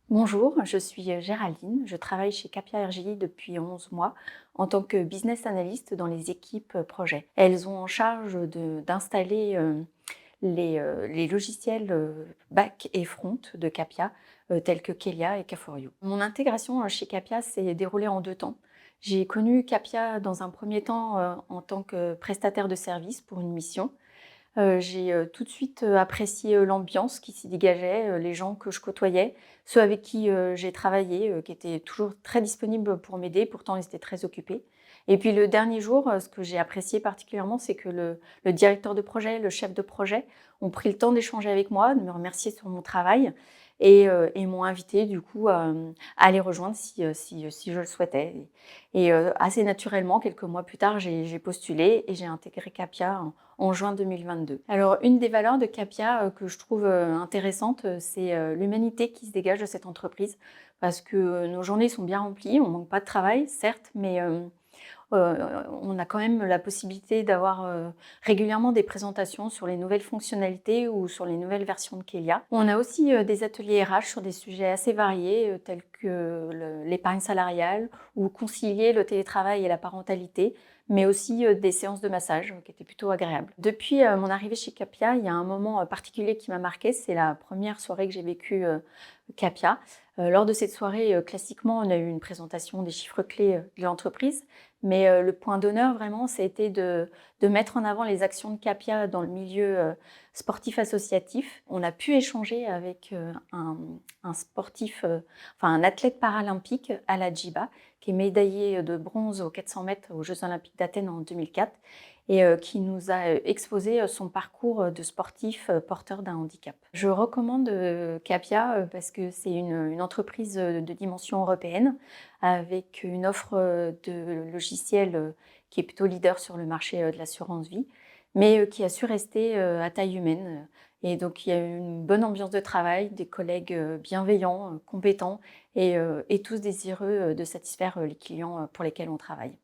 Bonjour, je suis Géraldine. Je travaille chez Capia RGI depuis 11 mois en tant que business analyst dans les équipes projet. Elles ont en charge d'installer les logiciels back et front de Capia, tels que Kelia et Caforio. Mon intégration chez Capia s'est déroulée en 2 temps. J'ai connu Capia dans un premier temps en tant que prestataire de service pour une mission. J'ai tout de suite apprécié l'ambiance qui s'y dégageait, les gens que je côtoyais, ceux avec qui j'ai travaillé, qui étaient toujours très disponibles pour m'aider, pourtant ils étaient très occupés. Et puis le dernier jour, ce que j'ai apprécié particulièrement, c'est que le directeur de projet, le chef de projet ont pris le temps d'échanger avec moi, de me remercier sur mon travail et m'ont invité du coup à les rejoindre si je le souhaitais. Assez naturellement, quelques mois plus tard, j'ai postulé et j'ai intégré Capia en juin 2022. Alors, une des valeurs de Capia que je trouve intéressante, c'est l'humanité qui se dégage de cette entreprise parce que nos journées sont bien remplies, on manque pas de travail, certes, mais on a quand même la possibilité d'avoir régulièrement des présentations sur les nouvelles fonctionnalités ou sur les nouvelles versions de Kelia. On a aussi des ateliers RH sur des sujets assez variés, tels que l'épargne salariale ou concilier le télétravail et la parentalité, mais aussi des séances de massage qui étaient plutôt agréables. Depuis mon arrivée chez Capia, il y a un moment particulier qui m'a marquée, c'est la première soirée que j'ai vécue Capia. Lors de cette soirée, classiquement, on a eu une présentation des chiffres clés de l'entreprise, mais le point d'honneur vraiment, ça a été de mettre en avant les actions de Capia dans le milieu sportif associatif. On a pu échanger avec un sportif, enfin un athlète paralympique à la Djiba, qui est médaillé de bronze aux 400 mètres aux Jeux Olympiques d'Athènes en 2004 et qui nous a exposé son parcours de sportif porteur d'un handicap. Je recommande Capia parce que c'est une entreprise de dimension européenne avec une offre de logiciels qui est plutôt leader sur le marché de l'assurance vie, mais qui a su rester à taille humaine. Et donc, il y a une bonne ambiance de travail, des collègues bienveillants, compétents et tous désireux de satisfaire les clients pour lesquels on travaille.